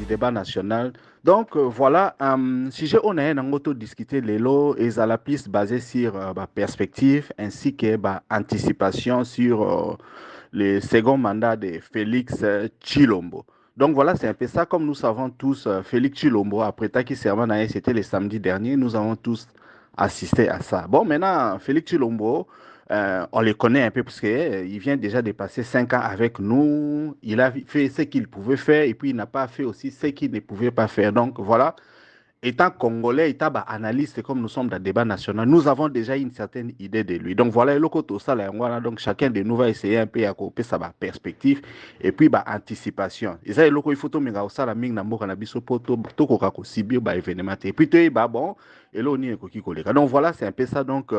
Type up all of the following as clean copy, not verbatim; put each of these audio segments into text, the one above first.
du débat national. Donc voilà, sujet on a un auto discuté les lots et à la piste basée sur perspective ainsi que anticipation sur le second mandat de Félix Tshilombo. Donc voilà, c'est un peu ça. Comme nous savons tous, Félix Tshilombo, après Taki Sermanaye, c'était le samedi dernier, nous avons tous assisté à ça. Bon, maintenant, Félix Tshilombo, on le connaît un peu parce qu'il vient déjà de passer 5 ans avec nous. Il a fait ce qu'il pouvait faire et puis il n'a pas fait aussi ce qu'il ne pouvait pas faire. Donc voilà, étant congolais, étant analyste, comme nous sommes dans le débat national, nous avons déjà une certaine idée de lui. Donc voilà, le côté ça, donc chacun de nous va essayer un peu à couper sa perspective et puis anticipation. Et ça, il faut tout ça la ming na mboka na biso poto to ko kako sibio événement et puis tu bon et là on y est ko koleka. Donc voilà, c'est un peu ça donc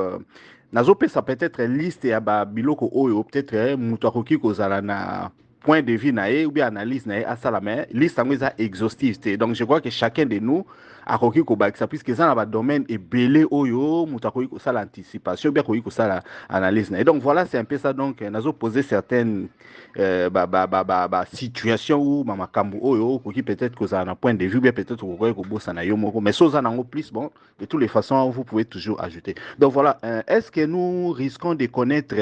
nazo ça peut-être liste ya biloko oyo peut-être muto akoki kozala na point de vue nae ou bien analyse nae à ça la mais liste en exhaustive. Donc je crois que chacun de nous akoki kobakisa puisque ça na domaine ebele oyo mutu akoki kosala anticipation bien akoki kosala analyse na. Et donc voilà, c'est un peu ça. Donc nazo poser certaines situations ou makambo oyo okoki peut-être kozala na point de vue bien peut-être okoki kobosa na yo moko mais soza nango plus bon de toutes les façons vous pouvez toujours ajouter. Donc voilà, est-ce que nous risquons de connaître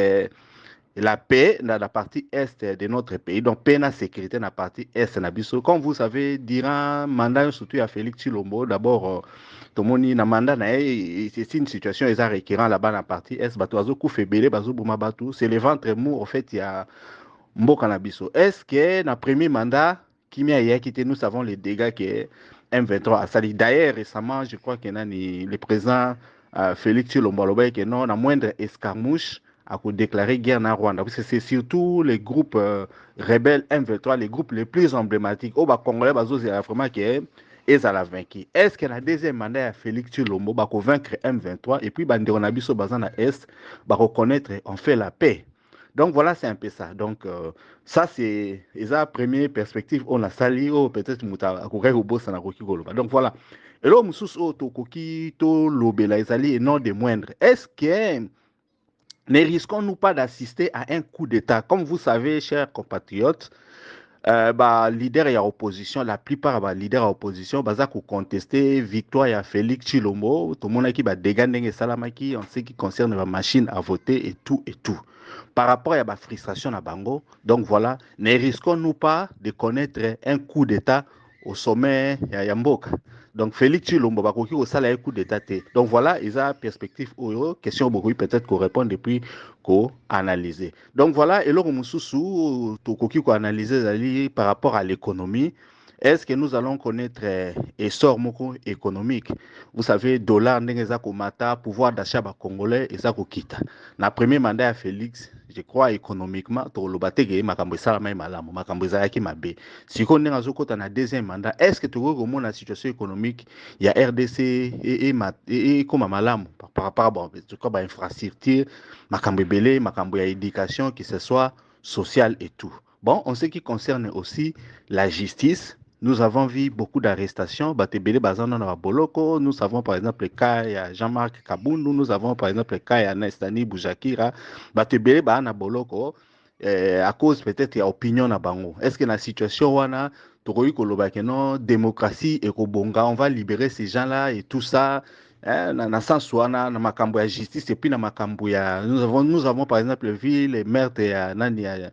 la paix dans la partie est de notre pays. Donc, paix et sécurité dans la partie est de Bisso. Comme vous savez, durant le mandat, surtout à Félix Tshilombo, d'abord, tout le monde a mandat, c'est une situation récurrente là-bas dans la partie est. C'est le ventre mou, en fait, il y a Mboka na Bisso. Est-ce que dans le premier mandat, qui m'a quitté, nous savons les dégâts que M23 a sali. D'ailleurs, récemment, je crois que le président Félix Tshilombo a dit que non, la moindre escarmouche, a déclaré guerre en Rwanda. Parce que c'est surtout les groupes rebelles M23, les groupes les plus emblématiques. Au Congolais, c'est vraiment que ils ont vaincu. Est-ce que la deuxième mandat à Félix Tshilombo va vaincre M23 et puis Banderonabiso Bazana Est va reconnaître on fait la paix. Donc voilà, c'est un peu ça. Donc ça, c'est la première perspective. On a sali, peut-être Mouta, donc voilà. Et là, Moussous, Tokoki, To Lobela, Ezali, et non des moindres. Est-ce que ne risquons-nous pas d'assister à un coup d'État? Comme vous savez, chers compatriotes, leader et opposition, la plupart des leaders et opposition, baza ko contester victoire à Félix Tshilombo, tout le monde qui va dégainer salamaki en ce qui concerne la machine à voter et tout et tout. Par rapport à la frustration à Bango, donc voilà, ne risquons-nous pas de connaître un coup d'État au sommet de Yamboka? Donc Félix Tshilombo bakoki au salaire coup d'état. Donc voilà, ils ont perspective ou question beaucoup peut-être qu'on répond depuis qu'on analyser. Donc voilà, et là mususu to koki ko analyser par rapport à l'économie. Est-ce que nous allons connaître essor moko économique? Vous savez, dollar ndengeza komata, pouvoir d'achat ba congolais et ça ko kita. Na premier mandat à Félix, je crois économiquement to lobatege makambo salama malamu, makambo zaki mabe. Si on est kota na deuxième mandat, est-ce que tu vois la situation économique, il y a RDC et comme malamu par rapport à l'infrastructure, makambo belé, makambo ya éducation, que ce soit social et tout. Bon, en ce qui concerne aussi la justice, nous avons vu beaucoup d'arrestations. Nous savons par exemple le cas de Jean-Marc Kabundu, nous avons par exemple le cas de Nestani Boujakira. À cause peut-être il y a opinion na bango. Est-ce que la situation wana non démocratie et on va libérer ces gens-là et tout ça na sens wana na makambo ya justice et puis na makambo ya nous avons par exemple vu les meurtres ya nani ya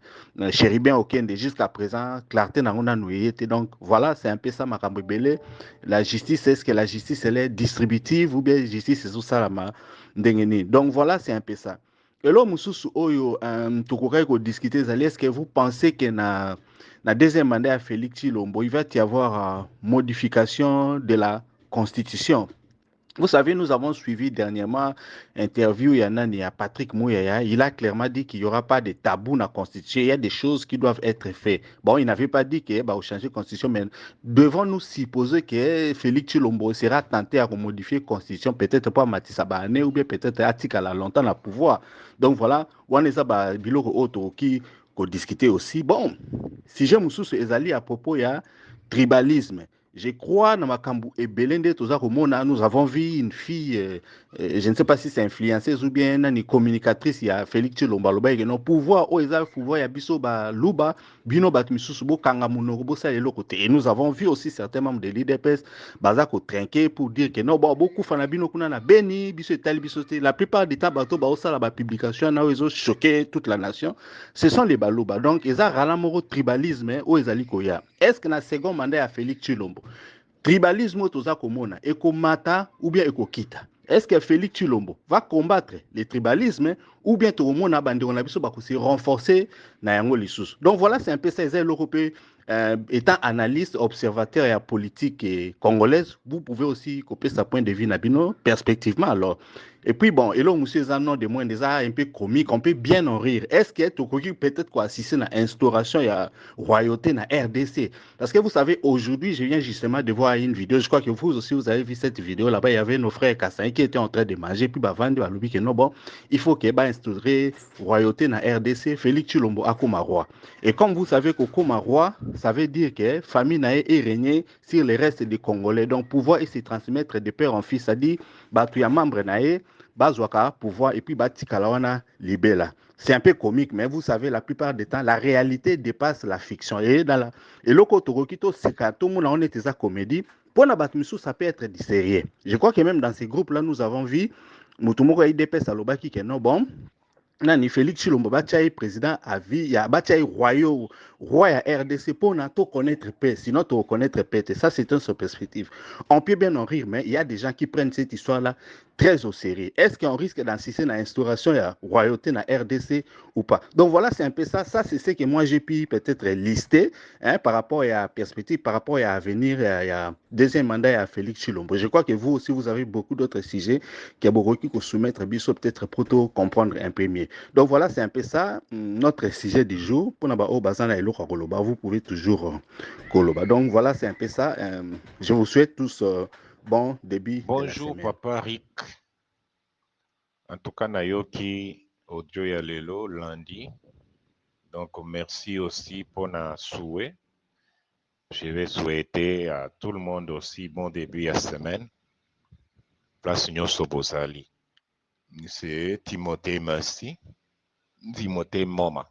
Chéribien Okende jusqu'à présent clarté na ngona noyete. Donc voilà, c'est un peu ça makambo belé. La justice, est-ce que la justice elle est distributive ou bien la justice c'est tout ça la ndengeni. Donc voilà, c'est un peu ça. Et là, Moussousou Oyo, tu discuter, est-ce que vous pensez que na deuxième mandat à Félix Tshilombo, il va y avoir modification de la Constitution? Vous savez, nous avons suivi dernièrement interview à Patrick Mouyaya. Il a clairement dit qu'il n'y aura pas de tabou dans la Constitution. Il y a des choses qui doivent être faites. Bon, il n'avait pas dit qu'il va changer la Constitution, mais devons-nous supposer que Félix Tshilombo sera tenté à modifier la Constitution, peut-être pas Matissa Bahane ou bien peut-être Atika la longtemps à pouvoir. Donc voilà, on est à Biloko Auto qui discuter aussi. Bon, si j'ai Moussous Ezali à propos, il y a tribalisme. Je crois, dans Makambu et Belende, nous avons vu une fille, je ne sais pas si c'est influenceuse ou bien une communicatrice, il y a Félix Chilomba, non pouvoir, pouvoir, il y a Biso, Luba, Bino, Batmisusubo, Kangamuno, ça et l'autre côté. Et nous avons vu aussi certains membres de l'IDPS, Bazako trinquer pour dire que non, bon, beaucoup Fanabino Kunana, Beni, Biso et Tal, Biso, la plupart des temps, Bato, Baosa, la publication, ils ont choqué toute la nation. Ce sont les Balouba. Donc, ils ont ralamoro tribalisme, ou ils Koya. Est-ce que dans le second mandat à Félix Chilombo, tribalisme toza komona ekomata ou bien ekokita? Est-ce que Félix Chilombo va combattre le tribalisme ou bien tokomona bandeko na biso bakosi renforcer na yango lisusu? Donc voilà, c'est un peu ça. L'Europe, étant analyste, observateur et politique congolaise, vous pouvez aussi couper sa point de vue nabino perspectivement alors. Et puis bon, et là, monsieur Zanon de moins des un peu comique, on peut bien en rire. Est-ce que tu peut-être quoi assister à l'instauration de la royauté dans la RDC? Parce que vous savez, aujourd'hui, je viens justement de voir une vidéo. Je crois que vous aussi, vous avez vu cette vidéo. Là-bas, il y avait nos frères Kassaï qui étaient en train de manger. Puis, bah, Vandi, bah, que non, bon, il faut qu'il y ait instauré royauté dans la RDC. Félix Chilombo a comme roi. Et comme vous savez qu'au comme roi, ça veut dire que famille n'a est régnée sur les restes des Congolais. Donc, pouvoir et se transmettre de père en fils, c'est-à-dire, bah, tu as membre naé, bazwaka pouvoir et puis bah, tikalawana libella. C'est un peu comique, mais vous savez, la plupart du temps, la réalité dépasse la fiction. Et dans la et le côté Rokito, c'est qu'à tout le monde, on était sa comédie. Pour la Batmissou, ça peut être du sérieux. Je crois que même dans ces groupes-là, nous avons vu Moutoumoko IDP Salobaki qui est non bon. Nani Félix Chilombo Bachai président à vie, il y a Bachai roi à RDC pour n'a tout connaître paix, sinon tout reconnaître paix. Et ça, c'est une seule perspective. On peut bien en rire, mais il y a des gens qui prennent cette histoire-là très au sérieux. Est-ce qu'on risque d'insister dans l'instauration de la royauté dans RDC ou pas? Donc voilà, c'est un peu ça. Ça, c'est ce que moi j'ai pu peut-être lister par rapport à la perspective, par rapport à l'avenir, il y a deuxième mandat à Félix Chilombo. Je crois que vous aussi, vous avez beaucoup d'autres sujets qui a beaucoup qui soumettre Bissot peut-être pour tout comprendre un peu mieux. Donc voilà, c'est un peu ça, notre sujet du jour. Pour vous pouvez toujours Koloba. Donc voilà, c'est un peu ça. Je vous souhaite tous bon début de la Bonjour, semaine. Papa Rick. En tout cas, Nayoki audio ya lelo lundi. Donc, merci aussi pour la souhait. Je vais souhaiter à tout le monde aussi bon début de semaine. Place Nyoso Bozali. C'est Timothée Merci. Timothée Moma.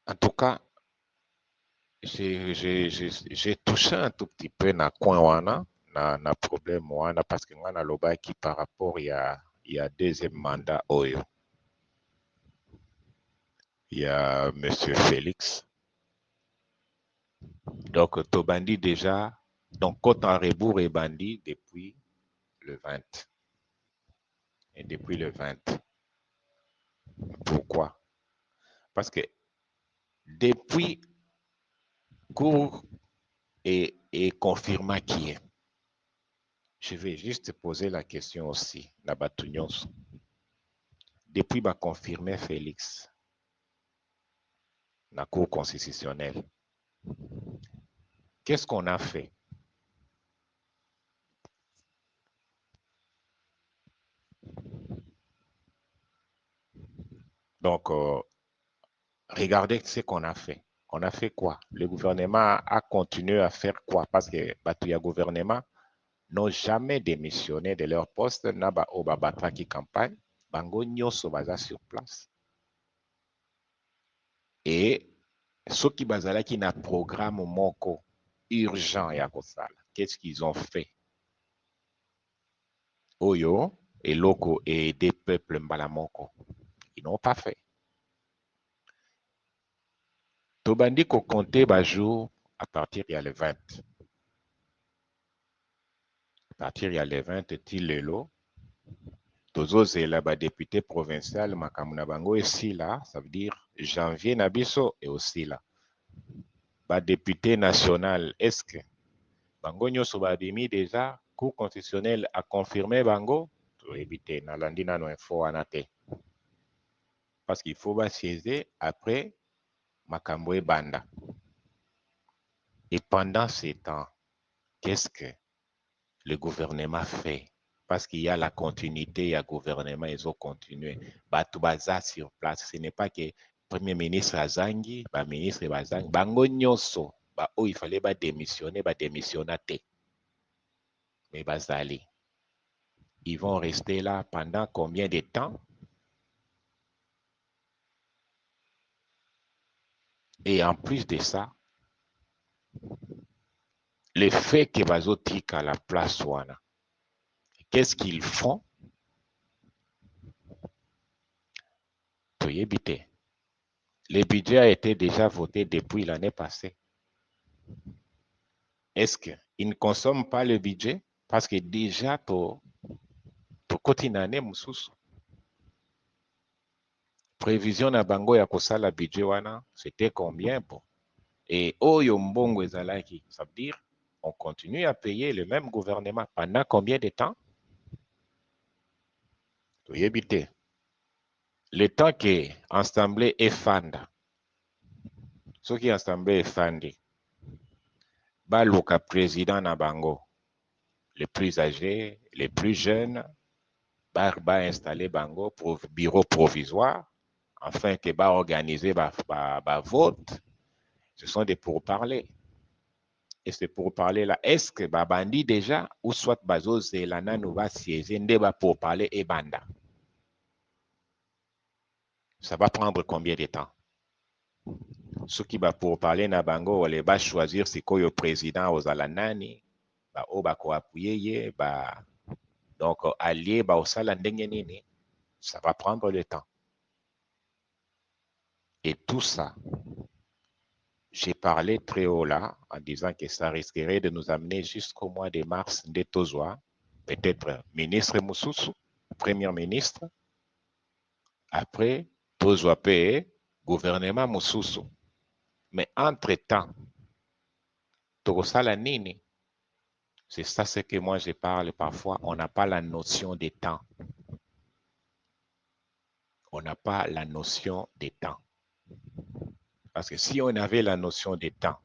En tout cas, j'ai touché un tout petit peu na coin wana, na problème wana, parce que moi, na loba qui par rapport il y a deuxième mandat Oyo. Il y a M. Félix. Donc, Tobandi déjà, donc Côte en rebours est bandit depuis le 20. Et depuis le 20. Pourquoi? Parce que depuis cours et confirma qui est. Je vais juste poser la question aussi, la Batounios. Depuis m'a confirmé Félix, la Cour constitutionnelle. Qu'est-ce qu'on a fait? Donc, regardez ce qu'on a fait. On a fait quoi? Le gouvernement a continué à faire quoi? Parce que Batouya gouvernement n'ont jamais démissionné de leur poste, naba obabatra qui campagne, bango nyoso baza sur place. Et ceux qui bazala qui n'a programme moko urgent ya kosala, qu'est-ce qu'ils ont fait? Oyo et loko et des peuples mbalamoko, ils n'ont pas fait. Tobandi ko compter jour à partir il y a le 20. À partir il y a le 20 tilelo. Tozozela ba député provincial makamuna bango ici là, ça veut dire janvier nabiso et aussi là. Ba député national, est-ce que bango nyoso ba demi déjà Cour constitutionnelle a confirmé bango? To éviter na landina no info anate. Parce qu'il faut ba siéger après makambo banda. Et pendant ces temps, qu'est-ce que le gouvernement fait? Parce qu'il y a la continuité, il y a le gouvernement, ils ont continué. Batoubaza sur place, ce n'est pas que Premier ministre Azangi, ministre Bazangi, bango nyonso, il fallait démissionner, démissionner. Mais bazali, ils vont rester là pendant combien de temps? Et en plus de ça, le fait que bazotik à la place wana, qu'est-ce qu'ils font? Le budget a été déjà voté depuis l'année passée. Est-ce qu'ils ne consomment pas le budget? Parce que déjà, to kotinane mususu. Prévision na bango ya kosala budget wana, c'était combien bon? Et oyo mbongo ezalaki, ça veut dire on continue à payer le même gouvernement pendant combien de temps? Le temps que l'Assemblée est fanda, ceux qui l'Assemblée est fandé, le président na bango, les plus âgés, les plus jeunes, ba installer bango pour bureau provisoire, afin que ba organiser ba vote. Ce sont des pourparlers. Et c'est pour parler là, est-ce que bandi déjà, ou soit bazo zelana nous va siéger, ndeba pour parler et banda? Ça va prendre combien de temps? Ceux qui va pour parler na bango, on les va choisir c'est quoi le président aux alanani, o ba ko appuyer, donc allié au salandengeni, ça va prendre le temps. Et tout ça, j'ai parlé très haut là en disant que ça risquerait de nous amener jusqu'au mois de mars de Tozwa, peut-être ministre Moussoussou, premier ministre, après Tozwa paye gouvernement Moussoussou. Mais entre-temps, Togosala Nini, c'est ça ce que moi je parle parfois, on n'a pas la notion de temps. On n'a pas la notion de temps. Parce que si on avait la notion de temps,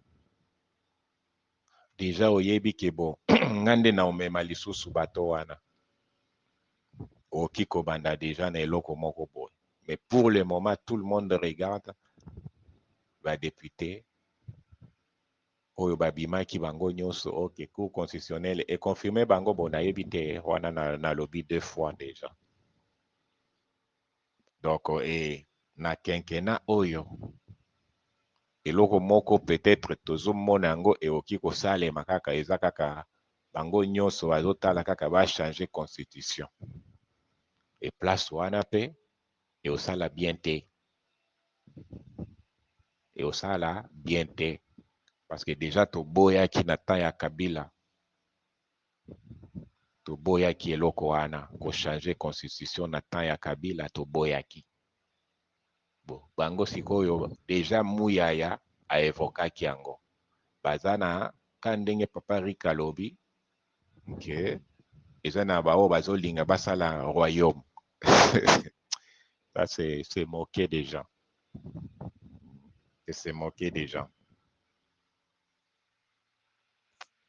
déjà oyebi ke bon, ngande na omema lisusu bato wana. Okiko banda déjà na eloko moko boy. Mais pour le moment, tout le monde regarde va député oyo babimaki bango nyonso ok cour constitutionnelle et confirmé bango bon nayebi te wana na lobby 2 fois déjà. Donc et na quinquennat oyo eloko moko peut-être tozomona yango eoki kosalema kaka eza kaka bango nyonso bazotala kaka ba changer constitution. Et place wana pe et osala bien te. Et osala bien te. Parce que déjà toboyaki na temps ya Kabila. Toboyaki eloko wana ko changer constitution na temps ya Kabila toboyaki. Bon, bango sikoyo déjà muyaya a evokaki yango. Bazana kandenge papa Rika lobi que ezana bao bazolinga basala royaume. Ça c'est moquer des gens. C'est moquer des gens.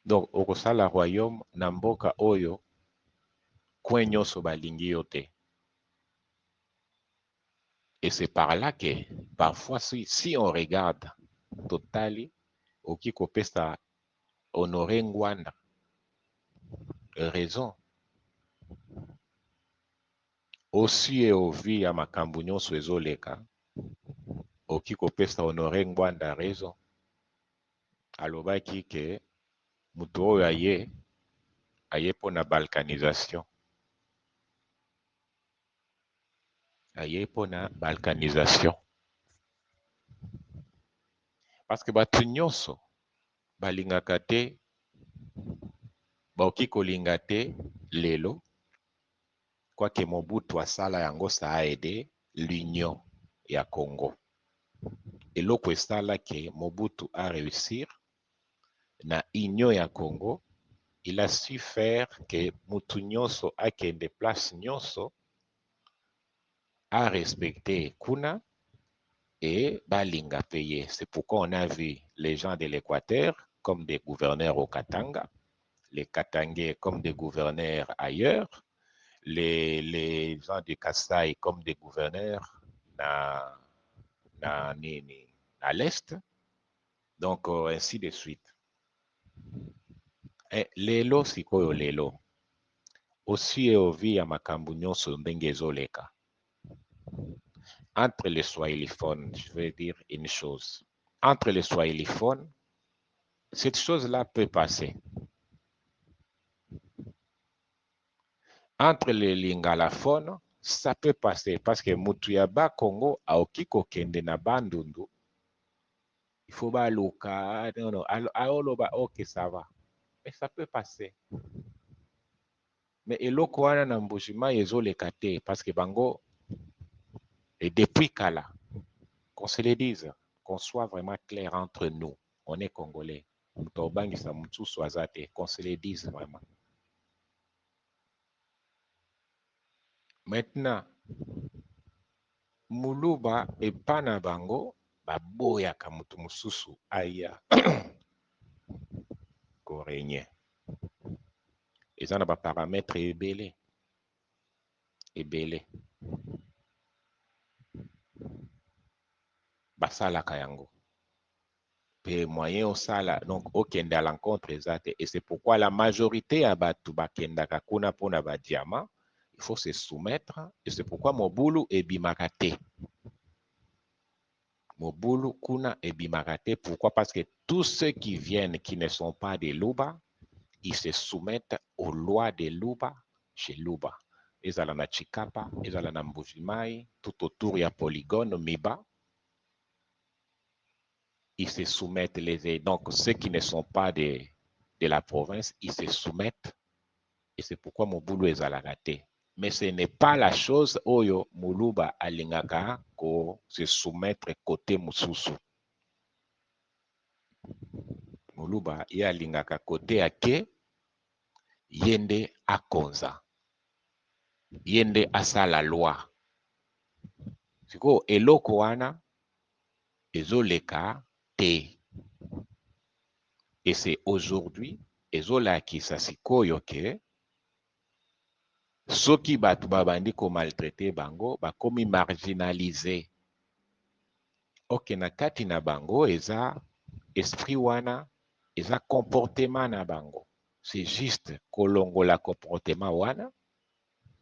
Donc okosala royaume na mboka oyo kwenyo so balingi yote. Et c'est par là que parfois si on regarde totali okiko pesa honorer Ngwanda raison aussi et au vie ya makambo nyonso ezoleka okiko pesa honorer Ngwanda raison alobaki ke mutu oyo aye pona balkanisation. Aye pona balkanisation. Parce que batu nyonso balingaka te baoki kolinga te lelo quoique Mobutu asala yango ça a aidé l'union ya Congo. Eloko esala ke Mobutu a réussir na union ya Congo, il a su faire que mutu nyonso akende place nyonso a respecté kuna et balinga payé. C'est pourquoi on a vu les gens de l'Équateur comme des gouverneurs au Katanga, les Katangais comme des gouverneurs ailleurs, les gens du Kasaï comme des gouverneurs na à l'est. Donc, ainsi de suite. Lelo sikoyo lelo. Aussi ovi ya makambo nyonso ndenge ezoleka. Entre les swahiliphones, je veux dire une chose. Entre les swahiliphones, cette chose-là peut passer. Entre les lingalaphones, ça peut passer parce que Mutuyaba Congo a okiko kende na bandundu. Il faut pas loka, non, ok, ça va. Mais ça peut passer. Mais eloko wana na mbujima ezoleka te parce que bango, et depuis Kala, qu'on se le dise, qu'on soit vraiment clair entre nous, on est Congolais. Qu'on se le dise vraiment. Maintenant, Muluba et Panabango, baboya kamutu mususu aya korenye. Et ça n'a pas paramètre ebele. Ebele. Basala kayango. Pe moyen au sala, donc okende à l'encontre exacte. Et c'est pourquoi la majorité à batu bakenda kakuna pona ba diamant, il faut se soumettre. Et c'est pourquoi Mobulu et Bimakate. Mobulu kuna et Bimakate. Pourquoi? Parce que tous ceux qui viennent, qui ne sont pas des Luba, ils se soumettent aux lois des Luba chez Luba. Ils allaient na Chikapa, ils allaient na Mbujimai, tout autour il y a Polygone, Miba. Ils se soumettent donc ceux qui ne sont pas de la province, ils se soumettent. Et c'est pourquoi Mobulu est alagaté. Mais ce n'est pas la chose oyo Muluba alingaka ko se soumettre côté Mususu. Muluba ya alingaka côté ake yende akonza. Yende asa la loi. Siko eloko wana ezoleka te. Et c'est aujourd'hui ezolaki sasikoyo ke soki batu babandi ko maltraiter bango bakomi marginalisé. Ok na kati na bango eza esprit wana eza comportement na bango. C'est juste kolongola comportement wana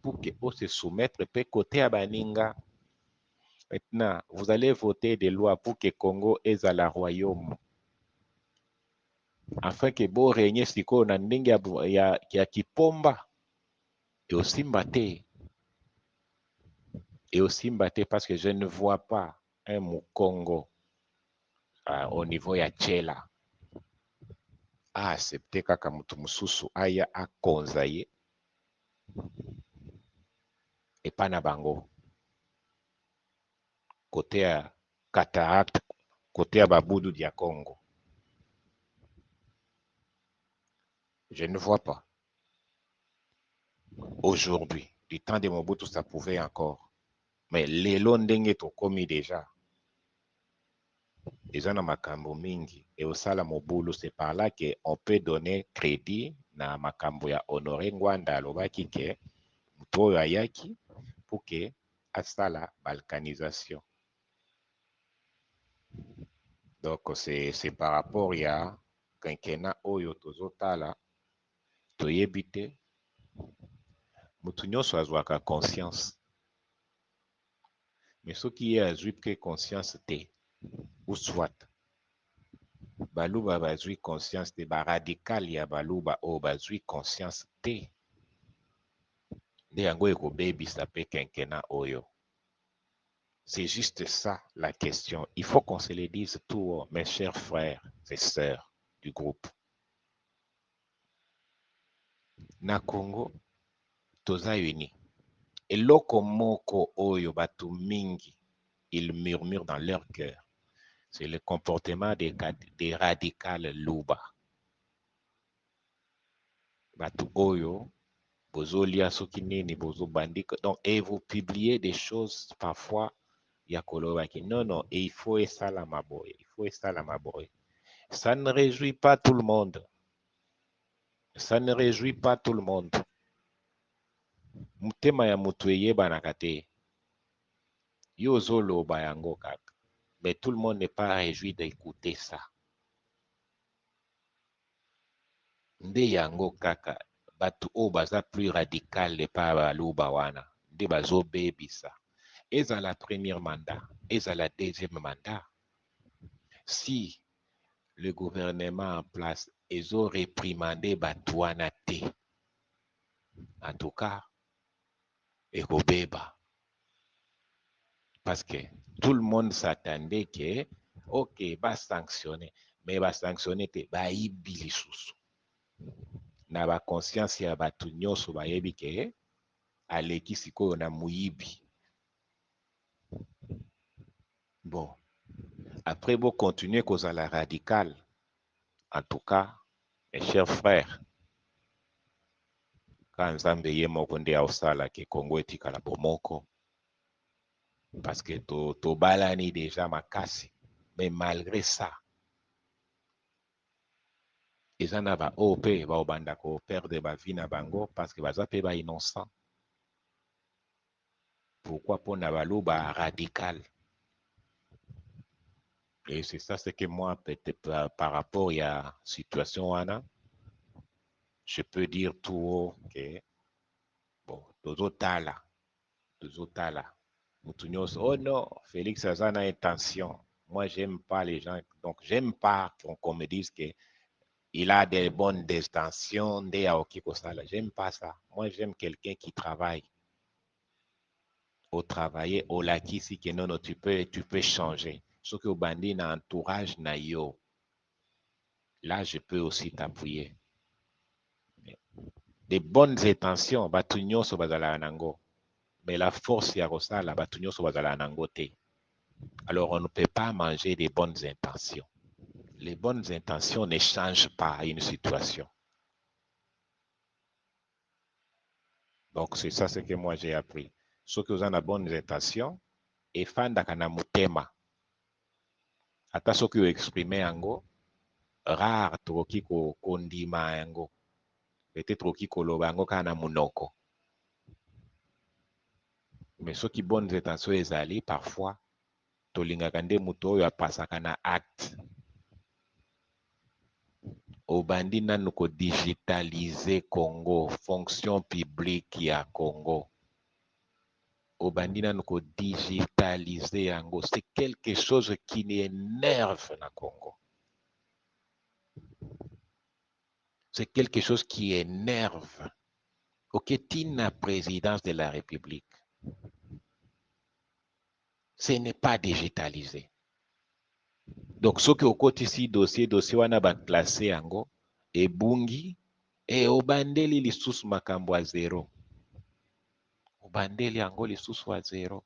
pour que on se soumettre pe côté à baninga. Maintenant, vous allez voter des lois pour que Congo ait à la royaume. Afin que bo régner siko na ndenge ya kipomba. Et aussi mbaté. Et aussi mbaté parce que je ne vois pas un Mukongo au niveau ya Tchela a accepté kaka mutu mususu aya akonza ye et pas na bango. Côté à cataracte, côté à Baboudou dia Congo. Je ne vois pas. Aujourd'hui, du temps de Mobutu, ça pouvait encore. Mais les Londenge to commis déjà. Ils ont makambo mingi. Et au sala Mobulu, c'est par là qu'on peut donner crédit na makambo ya Honoré Ngwanda alobaki ke muto ayaki pour que asala balkanisation. Donc c'est par rapport ya quinquennat oyo tozotala toyebite mutu nyonso azwaka conscience. Mais ce qui est azwi que conscience te ou soit baluba bazwi conscience te ba radical ya baluba o bazwi conscience te nde yango ekobebisa pe quinquennat oyo. C'est juste ça la question. Il faut qu'on se le dise tout, mes chers frères et sœurs du groupe. Na Congo, toza uni. Eloko moko oyo batu mingi, ils murmurent dans leur cœur. C'est le comportement des radicales Luba. Batu oyo, bozo lia soki nini, bozo bandika. Donc, et vous publiez des choses parfois, yakoloba ki non, et il faut esa la maboye, il faut esa la maboye. Ça ne réjouit pas tout le monde. Ça ne réjouit pas tout le monde. Mutema ya mutu eyebanaka te. Yo ozoloba yango kaka. Mais tout le monde n'est pas réjoui d'écouter ça. Nde yango kaka, batu o baza plus radical de pa baluba wana. Nde bazo bebisa. Eza la première mandat, eza la deuxième mandat. Si le gouvernement en place, ils ont réprimandé batu wana te. En tout cas, ekobeba. Parce que tout le monde s'attendait que, ok, va sanctionner, mais va sanctionner te, va ibi lisusu. Na ba conscience ya batu nyonso ba yebi ke, aleki sikoyo na muyibi. Bon, après vous continuez cause à la radicale. En tout cas, mes chers frères, quand Nzambe ye moko nde ausala ke Congo etikala bomoko, parce que to balani déjà makasi, mais malgré ça, eza na ba OP ba obanda ko perdre ba vie na bango parce que baza pe ba innocent. Pourquoi pour na baloba radical? Et c'est ça, c'est que moi, peut-être par rapport à la situation wana, je peux dire tout haut que bon, tozotala, oh non, Félix Azana intention. Moi, j'aime pas les gens, donc j'aime pas qu'on me dise que il a des bonnes intentions, j'aime pas ça. Moi, j'aime quelqu'un qui travaille. Au travailler, au laki, si que non, tu peux changer. Ce que au bandit na entourage na yo. Là, je peux aussi t'appuyer. Des bonnes intentions, batunyo so bazala nango. Mais la force ya la batunyo so bazala nango te. Alors, on ne peut pas manger des bonnes intentions. Les bonnes intentions ne changent pas une situation. Donc, c'est ça ce que moi j'ai appris. Ceux qui ont des bonnes intentions, et fan dakana mutema. Ata ceux qui ont exprimé ango, rare toki ko kondima ango. Peut-être toki ko lobango kana munoko. Mais ceux qui bonnes intentions ezali, parfois, tolingaka nde muto oyo apasaka na acte. Obandi nanu ko digitaliser Congo, fonction publique ya Congo. Obandi nanu ko digitaliser yango. C'est quelque chose qui énerve na Congo. C'est quelque chose qui énerve. Ok, tina présidence de la République. Ce n'est pas digitalisé. Donc, ce que au côté ici, dossier wana ba classé yango, et bungi, et obandeli lisusu makambo a zéro. Obandeli yango lisusu a zéro.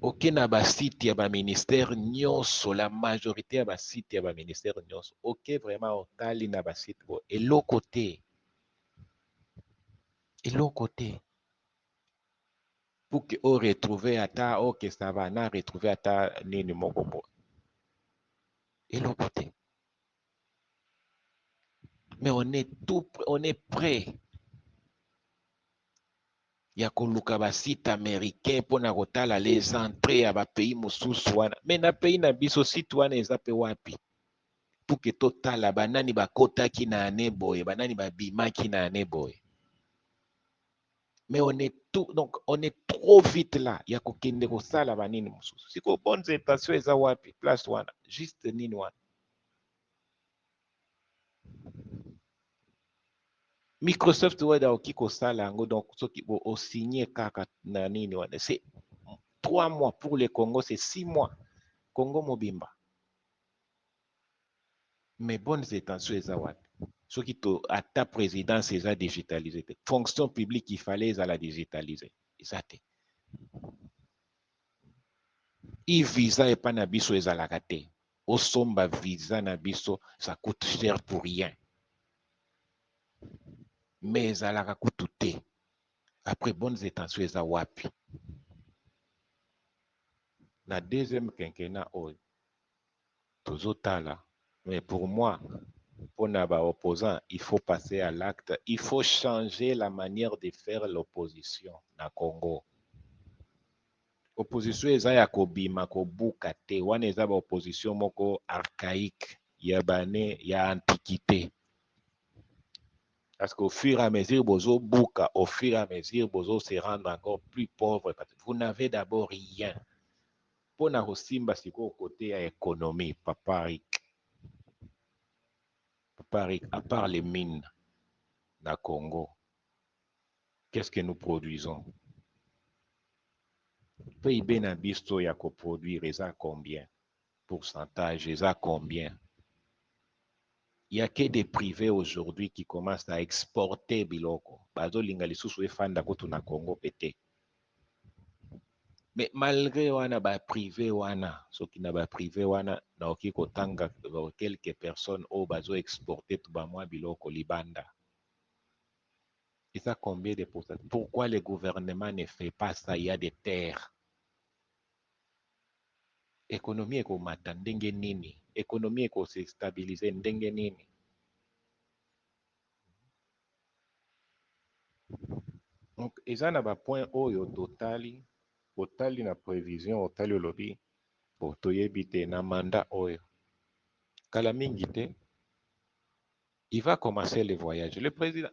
Ok, na ba site ya ba ministère nyonso, la majorité ya ba site ya ba ministère nyonso. Ok, vraiment, otali na ba site bo. Et l'autre côté. Et l'autre côté. Pour que on retrouve ata, ok, ça va, na retrouver ata nini mokobo. Et l'autre côté. Mais on est prêt. Il y a koluka ba site américain pour na kotala les entrées à ba pays mosusu wana. Mais na pays na biso site wana eza pe wapi. Pour que totala banani ba kotaki na aneboye, banani ba bimaki na aneboye. Mais on est trop vite là. Il y a kokende kosala banini mosusu. Siko bonnes intentions eza wapi place wana. Juste nini wana. Microsoft Word a oki kosala yango, donc soki o signé kaka na nini wana. C'est 3 mois pour le Congo, c'est 6 mois. Congo mobimba. Mais bonnes intentions eza wapi. Soki to ata présidence eza digitalisé. Fonction publique il fallait la digitaliser. Eza te. I visa epa na biso ezalaka te. Osomba visa na biso, ça coûte cher pour rien. Mais ezalaka kutu te. Après bonnes intentions eza wapi. La deuxième quinquennat oyo tozotala, mais pour moi, pour naba opposant, il faut passer à l'acte, il faut changer la manière de faire l'opposition na Congo. Opposition eza ya kobima kobuka te, wana eza ba opposition moko archaïque ya bane ya antiquité. Parce qu'au fur et à mesure bozo buka, au fur et à mesure bozo se rendre encore plus pauvre parce que vous n'avez d'abord rien. Pour na rosimba siko côté à économie, Papa Rick, à part les mines na Congo, qu'est-ce que nous produisons? PIB na bisto ya ko produire eza combien? Pourcentage eza combien? Il n'y a que des privés aujourd'hui qui commencent à exporter biloko. Bazo linga lisusu efanda kotu na Congo pété. Mais malgré wana ba privé wana, so qui na ba privé wana na oki kotanga quelques personnes au bazo exporter tout ba mwa biloko libanda. Et ça combien de pourcents? Pourquoi le gouvernement ne fait pas ça? Il y a des terres. Économie eko mata ndenge nini? Économie eko se stabiliser ndenge nini? Donc, eza na ba point oyo totali na prévision otali olobi po toyebi te na mandat oyo. Kala mingi te, il va commencer le voyage. Le président,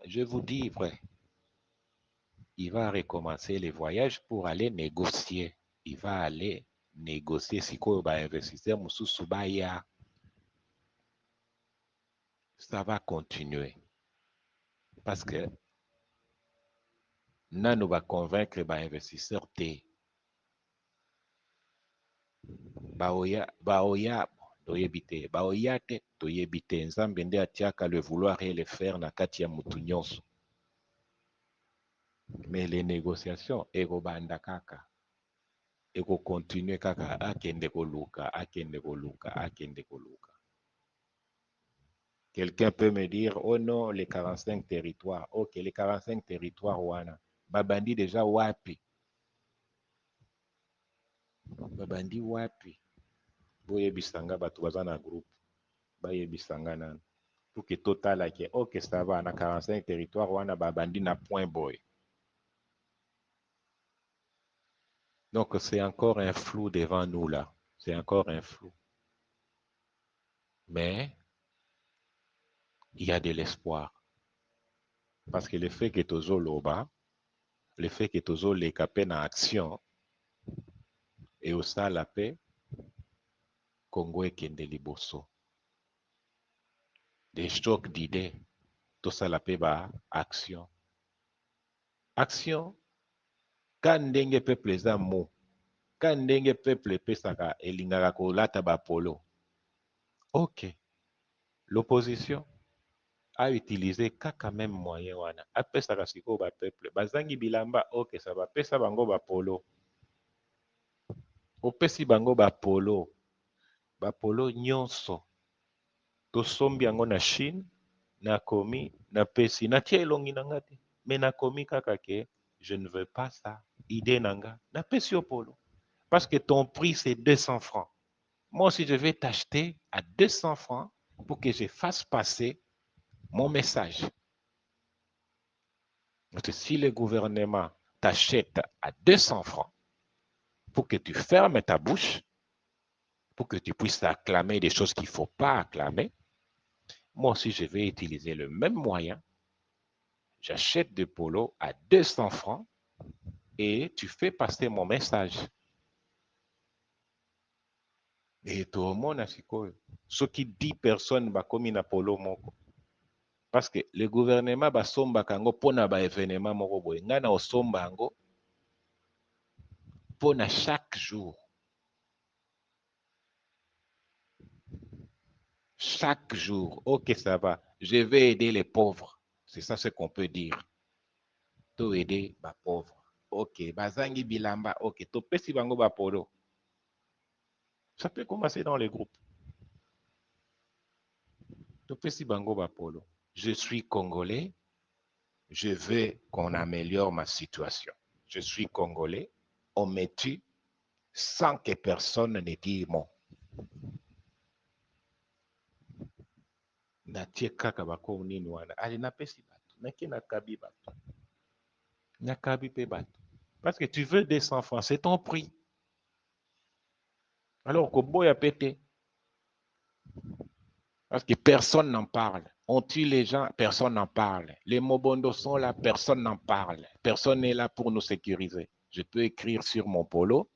je vous dis vrai, il va recommencer les voyages pour aller négocier. Il va aller négocier sikoyo ba investisseurs mususu baya. Ça va continuer. Parce que nanu va convaincre ba investisseurs te. Baoya toyebi te, baoya te toyebi te. Nzambe nde atiaka le vouloir et le faire na kati ya mutu nyonso. Mais les négociations ekobanda kaka. Eko continuer kaka akende koluka, akende koluka, akende koluka. Quelqu'un peut me dire, oh non, les 45 territoires. Ok, les 45 territoires wana. Babandi déjà wapi. Babandi wapi. Boye bisanga batu baza na groupe. Baye bisanga nan. Pour que total ake, ok, ça va, na 45 territoires wana babandi na point boy. Donc c'est encore un flou devant nous là. C'est encore un flou. Mais il y a de l'espoir. Parce que le fait que tozo loba, le fait que tozo les capé en action, et au sein la paix, Congo et Kende Liboso. Des chocs d'idées, tout ça la paix ba action. Action, quand ndenge peuple za mo, quand ndenge peuple pesaka elingaka kolata ba polo. Ok, l'opposition a utilisé kaka même moyen wana. Apesaka siko ba peuple, bazangi bilamba, ok, ça va pesa bango ba polo. Opesi bango ba polo nyonso. Tosombi yango na Chine, na komi, na pesi, na tia elongi nanga te. Mais na komi kaka ke, je ne veux pas ça. Idée nanga, na pesi polo. Parce que ton prix c'est 200 francs. Moi aussi je vais t'acheter à 200 francs pour que je fasse passer mon message. Donc, si le gouvernement t'achète à 200 francs pour que tu fermes ta bouche, pour que tu puisses acclamer des choses qu'il ne faut pas acclamer, moi aussi je vais utiliser le même moyen. J'achète des polos à 200 francs et tu fais passer mon message. Et tout le monde a ce qui 10 personnes va comme une polo moko. Parce que le gouvernement va somba kango pona ba événement moko boy. Ngana o somba ngo pona chaque jour. Chaque jour. Ok, ça va. Je vais aider les pauvres. C'est ça ce qu'on peut dire. To aider ba pauvres. Ok, bazangi bilamba. Ok, to pesi bango ba polo. Ça peut commencer dans les groupes. To pesi bango ba polo. Je suis congolais. Je veux qu'on améliore ma situation. Je suis congolais. On me tue sans que personne ne dise mot. Natie kaka bako nini wana. Ali napesi bato. Naki nakabi bato. Nakabi pe bato. Parce que tu veux des enfants, c'est ton prix. Alors que boy a pété. Parce que personne n'en parle. On tue les gens, personne n'en parle. Les Mobondo sont là, personne n'en parle. Personne n'est là pour nous sécuriser. Je peux écrire sur mon polo,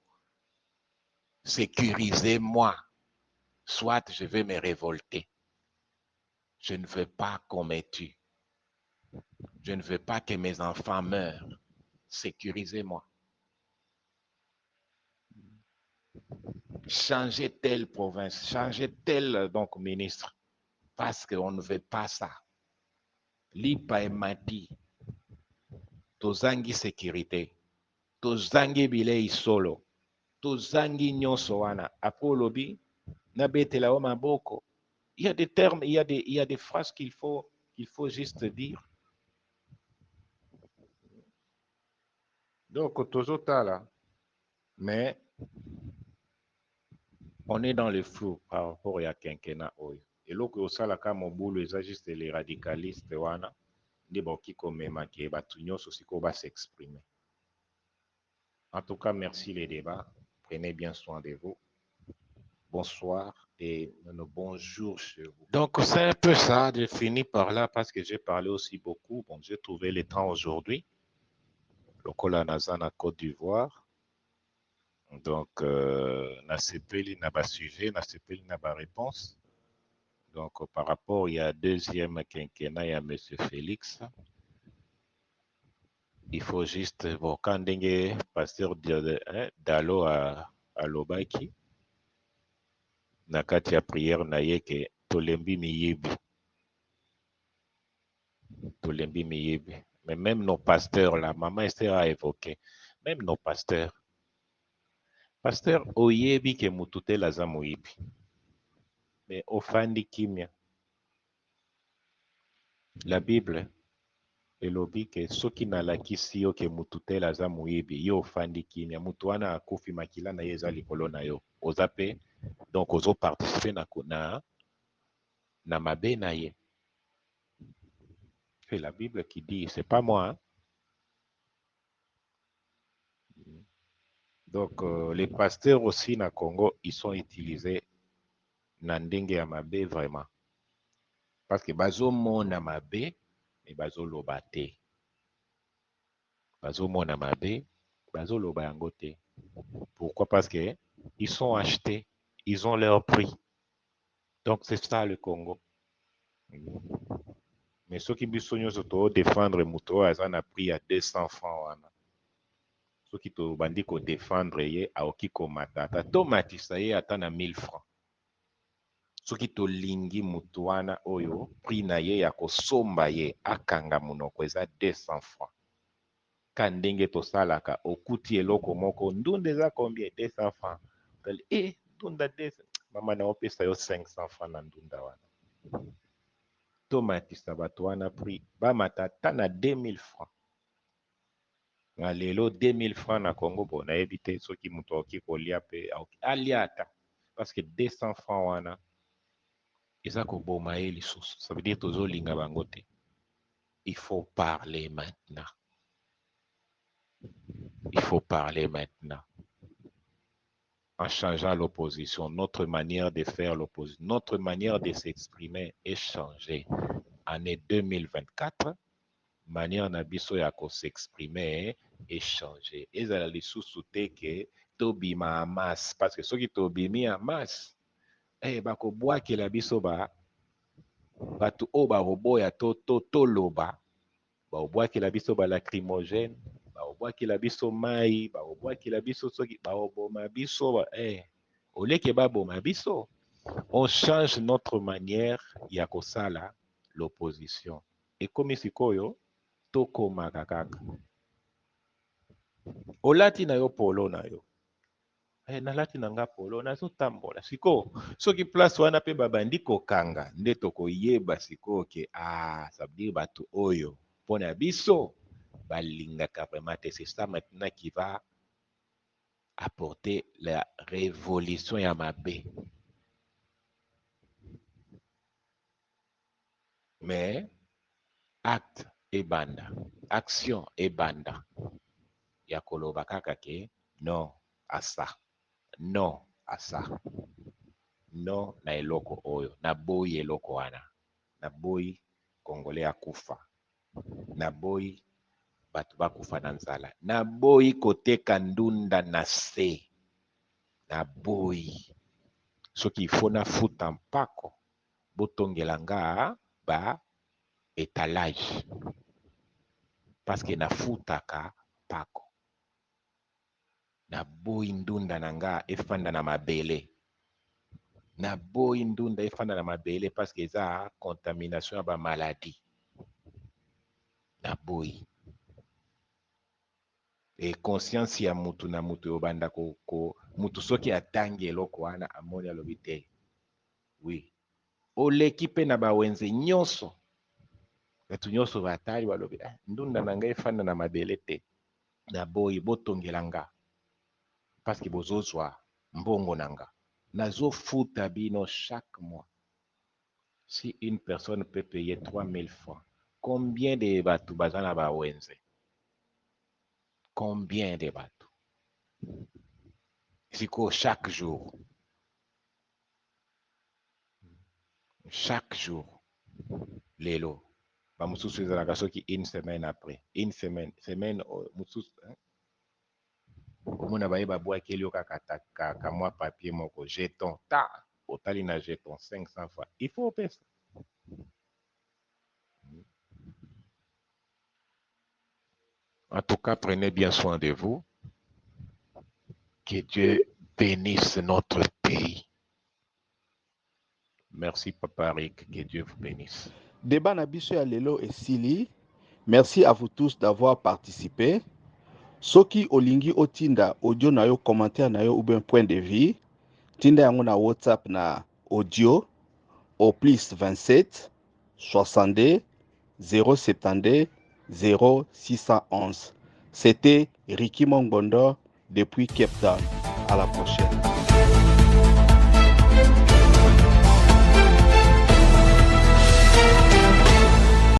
sécurisez-moi. Soit je vais me révolter. Je ne veux pas qu'on me tue. Je ne veux pas que mes enfants meurent. Sécurisez-moi. Changez telle province, changez tel donc ministre. Parce qu'on ne veut pas ça. Lipa et Mati. Tozangi sécurité. Tozangi bilei solo. Tozangi nyonso wana. Apo lobi, nabetela o maboko. Il y a des termes, il y a des phrases qu'il faut juste dire. Donc, tozotala. Mais, on est dans le flou par rapport à quinquennat oyo. Et là, au salaka mobulu, ils juste les radicalistes wana. Ndi boki komema ke batu nyonso siko ba s'exprimer. En tout cas, merci les débats. Prenez bien soin de vous. Bonsoir et bonjour chez vous. Donc, c'est un peu ça. J'ai fini par là parce que j'ai parlé aussi beaucoup. Bon, j'ai trouvé le temps aujourd'hui. Le Colanaza na Côte d'Ivoire. Donc, na sepeli na ba sujet, na sepeli na ba réponse. Donc, par rapport, il y a deuxième quinquennat, il y a M. Félix. Il faut juste, bon, quand dengue pasteur Dalo à Lobaki, na kati ya prière na ye ke tolembi miyebi. Tolembi miyebi. Mais même nos pasteurs, là, Maman Esther a évoqué, même nos pasteurs. Pasteur oyebi ke mutute laza moyibi. Mais ofandi kimia. La Bible elobi ke soki nalakisi yo ke mutute laza moyibi, yo ofandi kimia. Mutu wana akufi makila na ye eza likolo na yo. Oza pe, donc ozo participer na mabe na ye. C'est la Bible qui dit, c'est pas moi. Hein? Donc, les pasteurs aussi na Congo, ils sont utilisés na ndenge ya mabe vraiment. Parce que bazo mona mabe, mais bazo loba te. Bazo mona mabe, bazo loba yango te. Pourquoi? Parce que ils sont achetés, ils ont leur prix. Donc, c'est ça le Congo. Mais ceux qui biso nyonso to défendre muto aza na prix à 200 francs wana. Soki tobandi kodefendre ye aoki komata ata tomatisa ye ata na 1000 francs. Soki tolingi mutu wana oyo prix na ye ya kosomba ye akanga munoko eza 200 francs. Ka ndenge tosalaka okuti eloko moko ndunda eza combien? 200 francs. Ndunda 200. Mama na opesa yo 500 francs na ndunda wana. Tomatisa bato wana prix bamata ata na 2000 francs. Na lelo 2000 francs na Congo bo na ebite soki mutu oki kolia pe alia ata parce que 200 francs wana eza ko boma ye lisusu. Ça veut dire tozo linga bango te. Il faut parler maintenant. Il faut parler maintenant. En changeant l'opposition, notre manière de faire l'opposition, notre manière de s'exprimer est changée. Année 2024, manière na biso ya ko s'exprimer échanger. Ezala lisusu te ke tobima masse parce que soki tobimi en masse bako bwakela biso batu o bakoboya toloba bakobwakela biso balacrymogène bakobwakela biso mai bakobwakela biso soki bakoboma biso oleke baboma biso. On change notre manière ya kosala l'opposition ekomi sikoyo tokomaka kaka olati na yo polo na yo nalati na nga polo nazotambola siko soki place wana pe babandi kokanga nde tokoyeba sikoyo ke ça veut dire bato oyo mpona biso balingaka vraiment te. C'est ça maintenant qui va apporter la révolution ya mabe. Mais acte et banda, action et banda. ya koloba kaka ke non à ça, non à ça, non na eloko oyo, na boyi eloko wana, na boyi Congolais akufa, na boyi bato bakufa na nzala, na boyi koteka ndunda na se, na boyi soki ifo nafuta mpako botongela nga ba étalage parce que nafutaka mpako, na boyi ndunda na nga efanda na mabele, na boyi ndunda efanda na mabele parce que eza contamination ya ba maladie, na boyi e conscience ya mutu na mutu obanda ko mutu soki atangi eloko wana amoni alobi te oui oleki mpe na bawenze nyonso, bato nyonso batali balobi ndunda na ngai efanda na mabele te, na boyi botongela nga parce que bozozwa mbongo na nga, nazofuta bino chaque mois. Si une personne peut payer 3000 francs, combien de bato baza na bawenze? Combien de bato? Siko chaque jour, chaque jour, lelo ba mosusu ezalaka soki une semaine après, une semaine mosusu omona baye babwakeli yo kaka mwa papier moko jeton ta otali na jeton 500 fois, il faut opesa. En tout cas, prenez bien soin de vous. Que Dieu bénisse notre pays. Merci, Papa Rick. Que Dieu vous bénisse. Débat Nabiso ya lelo et Sili. Merci à vous tous d'avoir participé. Soki olingi otinda audio na yo, commentaire na yo ou bien point de vue, tinda yango na WhatsApp na audio au plus 27 62 072 0611. C'était Ricky Mongbondo depuis Cape Town. À la prochaine.